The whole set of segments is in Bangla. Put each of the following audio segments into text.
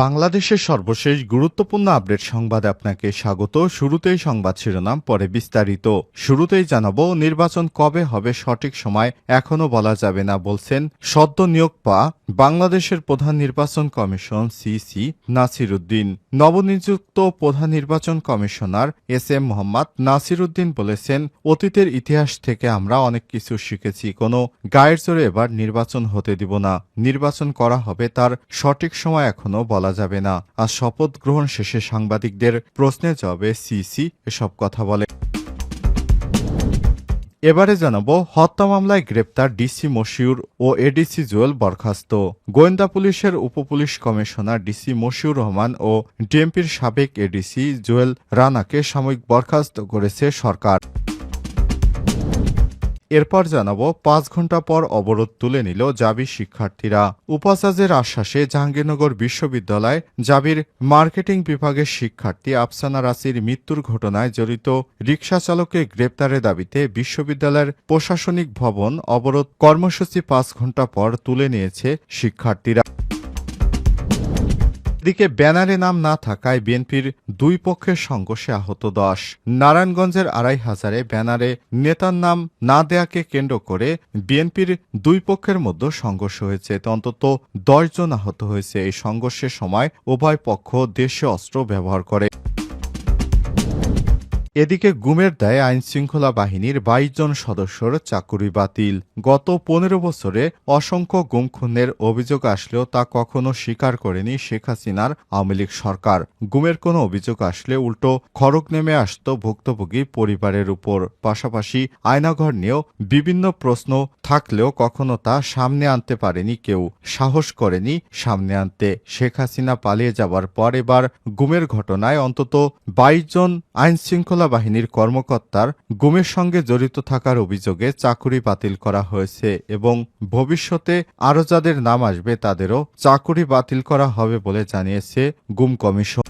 বাংলাদেশের সর্বশেষ গুরুত্বপূর্ণ আপডেট সংবাদে আপনাকে স্বাগত। শুরুতেই সংবাদ শিরোনাম, পরে বিস্তারিত। শুরুতেই জানাবো, নির্বাচন কবে হবে সঠিক সময় এখনো বলা যাবে না বলছেন সদ্য নিয়োগ পাওয়া বাংলাদেশের প্রধান নির্বাচন কমিশন সিসি নাসির উদ্দিন। নবনিযুক্ত প্রধান নির্বাচন কমিশনার এস.এম. মোহাম্মদ নাসির উদ্দিন বলেছেন, অতীতের ইতিহাস থেকে আমরা অনেক কিছু শিখেছি। কোনো গায়ের জোরে এবার নির্বাচন হতে দিব না। নির্বাচন করা হবে, তার সঠিক সময় এখনো বলা যাবে না। আজ শপথ গ্রহণ শেষে সাংবাদিকদের প্রশ্নের জবাবে সিসি এসব কথা বলে। এবারে জানাবো, হত্যা মামলায় গ্রেপ্তার ডিসি মশিউর ও এডিসি জুয়েল বরখাস্ত। গোয়েন্দা পুলিশের উপপুলিশ কমিশনার ডিসি মশিউর রহমান ও ডিএমপির সাবেক এডিসি জুয়েল রানাকে সাময়িক বরখাস্ত করেছে সরকার। এরপর জানাবো, ৫ ঘণ্টা পর অবরোধ তুলে নিল জাবি শিক্ষার্থীরা। উপাচার্যের আশ্বাসে জাহাঙ্গীরনগর বিশ্ববিদ্যালয় জাবির মার্কেটিং বিভাগের শিক্ষার্থী আফসানা রাসির মৃত্যুর ঘটনায় জড়িত রিকশা চালককে গ্রেপ্তারের দাবিতে বিশ্ববিদ্যালয়ের প্রশাসনিক ভবন অবরোধ কর্মসূচি ৫ ঘণ্টা পর তুলে নিয়েছে শিক্ষার্থীরা। এদিকে ব্যানারে নাম না থাকায় বিএনপির দুই পক্ষের সংঘর্ষে আহত ১০। নারায়ণগঞ্জের ২৫০০ ব্যানারে নেতার নাম না দেয়াকে কেন্দ্র করে বিএনপির দুই পক্ষের মধ্যে সংঘর্ষ হয়েছে। অন্তত ১০ জন আহত হয়েছে। এই সংঘর্ষের সময় উভয় পক্ষ দেশীয় অস্ত্র ব্যবহার করে। এদিকে গুমের দায়ে আইনশৃঙ্খলা বাহিনীর ২২ জন সদস্যর চাকুরি বাতিল। গত ১৫ বছরে অসংখ্য গুম খুনের অভিযোগ আসলেও তা কখনো স্বীকার করেনি শেখ হাসিনার আওয়ামী লীগ সরকার। গুমের কোনো অভিযোগ আসলে উল্টো খড়গ নেমে আসত ভুক্তভোগী পরিবারের উপর। পাশাপাশি আয়নাঘর নিয়েও বিভিন্ন প্রশ্ন থাকলেও কখনো তা সামনে আনতে পারেনি কেউ, সাহস করেনি সামনে আনতে। শেখ হাসিনা পালিয়ে যাবার পর এবার গুমের ঘটনায় অন্তত ২২ জন আইনশৃঙ্খলা বাহিনীর কর্মকর্তার গুমের সঙ্গে জড়িত থাকার অভিযোগে চাকুরি বাতিল করা হয়েছে এবং ভবিষ্যতে আরও যাদের নাম আসবে তাদেরও চাকুরি বাতিল করা হবে বলে জানিয়েছে গুম কমিশন।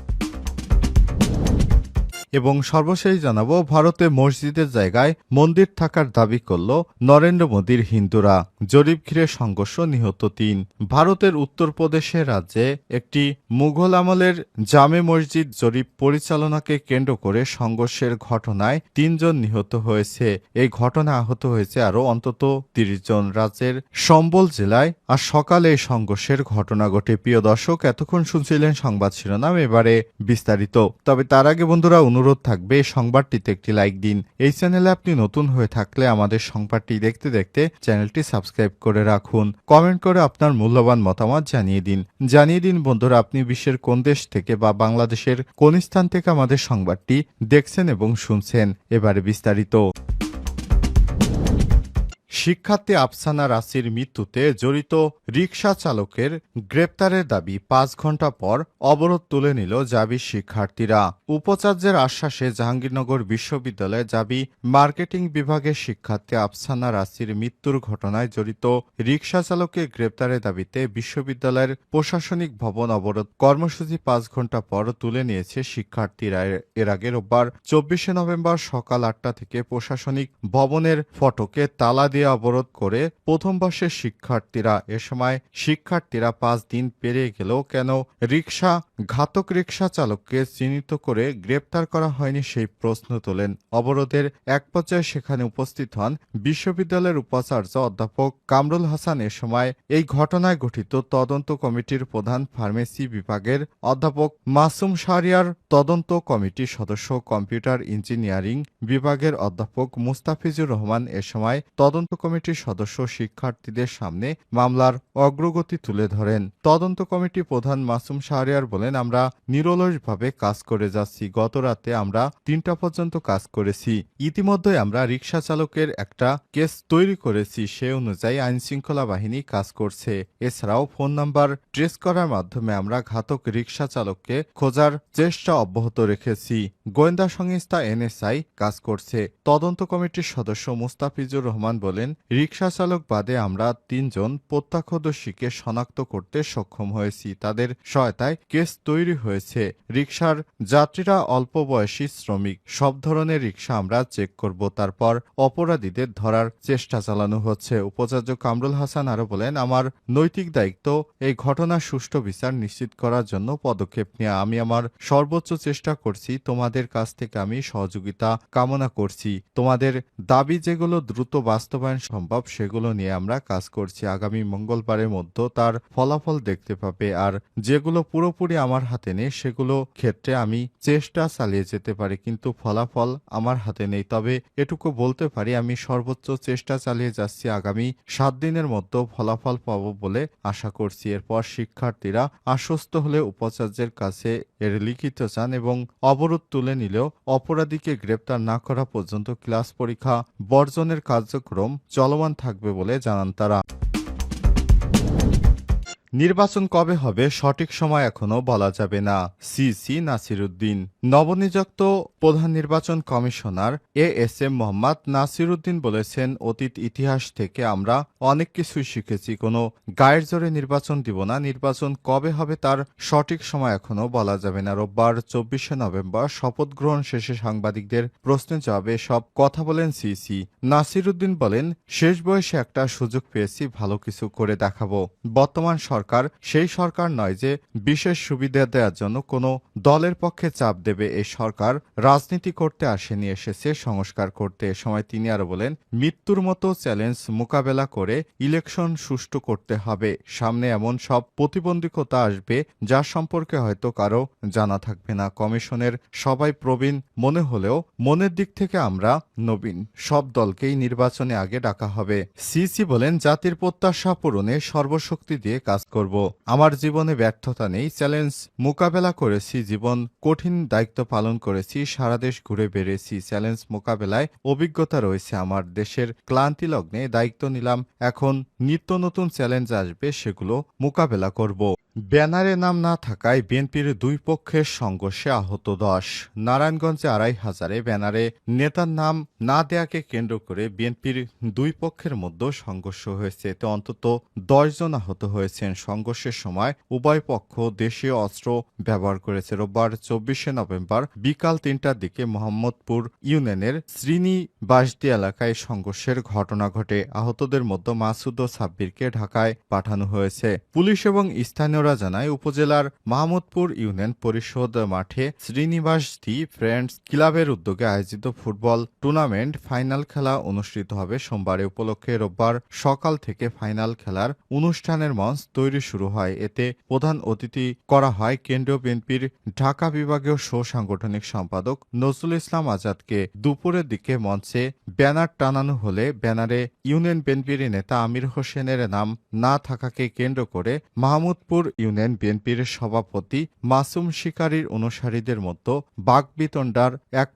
এবং সর্বশেষ জানাবো, ভারতে মসজিদের জায়গায় মন্দির থাকার দাবি করল নরেন্দ্র মোদীর হিন্দুরা। জরিপ ঘিরে সংঘর্ষ, নিহত ৩। ভারতের উত্তরপ্রদেশের রাজ্যে একটি মুঘল আমলের জামে মসজিদ জরিপ পরিচালনাকে কেন্দ্র করে সংঘর্ষের ঘটনায় ৩ জন নিহত হয়েছে। এই ঘটনায় আহত হয়েছে আরও অন্তত ৩০ জন। রাজ্যের সম্বল জেলায় আজ সকালে এই সংঘর্ষের ঘটনা ঘটে। প্রিয় দর্শক, এতক্ষণ শুনছিলেন সংবাদ শিরোনাম, এবারে বিস্তারিত। তবে তার আগে বন্ধুরা, অনুরোধ থাকবে সংবাদটিতে একটি লাইক দিন। এই চ্যানেলে আপনি নতুন হয়ে থাকলে আমাদের সংবাদটি দেখতে দেখতে চ্যানেলটি সাবস্ক্রাইব করে রাখুন। কমেন্ট করে আপনার মূল্যবান মতামত জানিয়ে দিন বন্ধুরা, আপনি বিশ্বের কোন দেশ থেকে বা বাংলাদেশের কোন স্থান থেকে আমাদের সংবাদটি দেখছেন এবং শুনছেন। এবারে বিস্তারিত। শিক্ষার্থী আফসানা রাসির মৃত্যুতে জড়িত রিকশা চালকের গ্রেপ্তারের দাবি ৫ ঘণ্টা পর অবরোধ তুলে নিল জাবি শিক্ষার্থীরা। উপাচার্যের আশ্বাসে জাহাঙ্গীরনগর বিশ্ববিদ্যালয়ে জাবি মার্কেটিং বিভাগের শিক্ষার্থী আফসানা রাসির মৃত্যুর ঘটনায় জড়িত রিকশা চালককে গ্রেপ্তারের দাবিতে বিশ্ববিদ্যালয়ের প্রশাসনিক ভবন অবরোধ কর্মসূচি ৫ ঘণ্টা পর তুলে নিয়েছে শিক্ষার্থীরা। এর আগে রোববার ২৪শে নভেম্বর সকাল ৮টা থেকে প্রশাসনিক ভবনের ফটকে তালা দিয়ে অবরোধ করে প্রথম বর্ষের শিক্ষার্থীরা। এ সময় শিক্ষার্থীরা ৫ দিন পেরিয়ে গেলেও কেন ঘাতক রিকশা চালককে চিহ্নিত করে গ্রেপ্তার করা হয়নি সেই প্রশ্ন তোলেন। অবরোধের এক পর্যায়ে সেখানে উপস্থিত হন বিশ্ববিদ্যালয়ের উপাচার্য অধ্যাপক কামরুল হাসান। এ সময় এই ঘটনায় গঠিত তদন্ত কমিটির প্রধান ফার্মেসি বিভাগের অধ্যাপক মাসুম শাহরিয়ার, তদন্ত কমিটির সদস্য কম্পিউটার ইঞ্জিনিয়ারিং বিভাগের অধ্যাপক মুস্তাফিজুর রহমান। এ সময় তদন্ত কমিটির সদস্য শিক্ষার্থীদের সামনে মামলার অগ্রগতি তুলে ধরেন। তদন্ত কমিটি প্রধান মাসুম শাহরিয়ার বলেন, আমরা নিরলসভাবে কাজ করে যাচ্ছি। গত রাতে আমরা ৩টা পর্যন্ত কাজ করেছি। ইতিমধ্যে আমরা রিকশা চালকের একটা কেস তৈরি করেছি, সে অনুযায়ী আইনশৃঙ্খলা বাহিনী কাজ করছে। এছাড়াও ফোন নাম্বার ট্রেস করার মাধ্যমে আমরা ঘাতক রিকশা চালককে খোঁজার চেষ্টা অব্যাহত রেখেছি। গোয়েন্দা সংস্থা এনএসআই কাজ করছে। তদন্ত কমিটির সদস্য মুস্তাফিজুর রহমান বলেন, বলেন, রিকশা চালক বাদে আমরা ৩ জন প্রত্যক্ষদর্শীকে শনাক্ত করতে সক্ষম হয়েছি। তাদের সহায়তায় কেস তৈরি হয়েছে। রিকশার যাত্রীরা অল্প বয়সী শ্রমিক। সব ধরনের রিকশা আমরা চেক করব, তারপর অপরাধীদের ধরার চেষ্টা চালানো হচ্ছে। উপাচার্য কামরুল হাসান আরও বলেন, আমার নৈতিক দায়িত্ব এই ঘটনার সুষ্ঠু বিচার নিশ্চিত করার জন্য পদক্ষেপ নেওয়া। আমি আমার সর্বোচ্চ চেষ্টা করছি। তোমাদের কাছ থেকে আমি সহযোগিতা কামনা করছি। তোমাদের দাবি যেগুলো দ্রুত বাস্তবায়ন সম্ভব সেগুলো নিয়ে আমরা কাজ করছি। আগামী মঙ্গলবারের মধ্যে তার ফলাফল দেখতে পাবে। আর যেগুলো পুরোপুরি আমার হাতে নেই সেগুলো ক্ষেত্রে আমি চেষ্টা চালিয়ে যেতে পারি, কিন্তু ফলাফল আমার হাতে নেই। তবে এটুকু বলতে পারি আমি সর্বোচ্চ চেষ্টা চালিয়ে যাচ্ছি। আগামী 7 দিনের মধ্যে ফলাফল পাব বলে আশা করছি। এরপর শিক্ষার্থীরা আশ্বস্ত হলে উপাচার্যের কাছে এর লিখিত চান এবং অবরোধ তুলে নিলেও অপরাধীকে গ্রেপ্তার না করা পর্যন্ত ক্লাস পরীক্ষা বর্জনের কার্যক্রম চলমান থাকবে বলে জানান তারা। নির্বাচন কবে হবে সঠিক সময় এখনো বলা যাবে না, সিসি নাসিরউদ্দিন। নবনিযুক্ত প্রধান নির্বাচন কমিশনার এএসএম মোহাম্মদ নাসিরউদ্দিন বলেছেন, অতীত ইতিহাস থেকে আমরা অনেক কিছুই শিখেছি। কোনো গায়ের জোরে নির্বাচন দিব না। নির্বাচন কবে হবে তার সঠিক সময় এখনো বলা যাবে না। রোববার 24শে নভেম্বর শপথ গ্রহণ শেষে সাংবাদিকদের প্রশ্নের জবাবে সব কথা বলেন সিসি। নাসিরউদ্দিন বলেন, শেষ বয়সে একটা সুযোগ পেয়েছি, ভালো কিছু করে দেখাবো। বর্তমান সরকার সেই সরকার নয় যে বিশেষ সুবিধা দেওয়ার জন্য কোনো দলের পক্ষে চাপ দেবে। এই সরকার রাজনীতি করতে আসেনি, এসেছে সংস্কার করতে। এ সময় তিনি আরো বলেন, মৃত্যুর মতো চ্যালেঞ্জ মোকাবেলা করে ইলেকশন সুষ্ঠু করতে হবে। সামনে এমন সব প্রতিবন্ধকতা আসবে যার সম্পর্কে হয়তো কারো জানা থাকবে না। কমিশনের সবাই প্রবীণ মনে হলেও মনের দিক থেকে আমরা নবীন। সব দলকেই নির্বাচনে আগে ডাকা হবে। সিসি বলেন, জাতির প্রত্যাশা পূরণে সর্বশক্তি দিয়ে কাজ করব। আমার জীবনে ব্যর্থতা নেই, চ্যালেঞ্জ মোকাবেলা করেছি, জীবন কঠিন দায়িত্ব পালন করেছি, সারা দেশ ঘুরে বেড়েছি। চ্যালেঞ্জ মোকাবেলায় অভিজ্ঞতা রয়েছে আমার। দেশের ক্লান্তি লগ্নে দায়িত্ব নিলাম, এখন নিত্য নতুন চ্যালেঞ্জ আসবে, সেগুলো মোকাবেলা করব। ব্যানারে নাম না থাকায় বিএনপির দুই পক্ষের সংঘর্ষে আহত 10। নারায়ণগঞ্জে 2500 ব্যানারে নেতার নাম না দেয়াকে কেন্দ্র করে বিএনপির দুই পক্ষের মধ্যে সংঘর্ষ হয়েছে। এতে অন্তত 10 জন আহত হয়েছেন। সংঘর্ষের সময় উভয় পক্ষ দেশীয় অস্ত্র ব্যবহার করেছে। রোববার 24শে নভেম্বর বিকাল 3টার দিকে মোহাম্মদপুর ইউনিয়নের শ্রীনিবাসদী এলাকায় সংঘর্ষের ঘটনা ঘটে। আহতদের মধ্যে মাসুদ ও সাব্বিরকে ঢাকায় পাঠানো হয়েছে। পুলিশ এবং স্থানীয়রা জানায়, উপজেলার মাহমুদপুর ইউনিয়ন পরিষদ মাঠে শ্রীনিবাসদী ফ্রেন্ডস ক্লাবের উদ্যোগে আয়োজিত ফুটবল টুর্নামেন্ট ফাইনাল খেলা অনুষ্ঠিত হবে সোমবার। উপলক্ষে রোববার সকাল থেকে ফাইনাল খেলার অনুষ্ঠানের মঞ্চ তৈরি শুরু হয়। এতে প্রধান অতিথি করা হয় কেন্দ্রীয় বিএনপির ঢাকা বিভাগীয় সাংগঠনিক সম্পাদক নজরুল ইসলাম আজাদকে। দুপুরের দিকে মঞ্চে ব্যানার টানানো হলে ব্যানারে ইউনিয়ন বিএনপির নেতা আমির হোসেনের নাম না থাকাকে কেন্দ্র করে মাহমুদপুর ইউনিয়ন বিএনপির সভাপতি মাসুম শিকারীর অনুসারীদের মধ্যে বাকবিতণ্ডার এক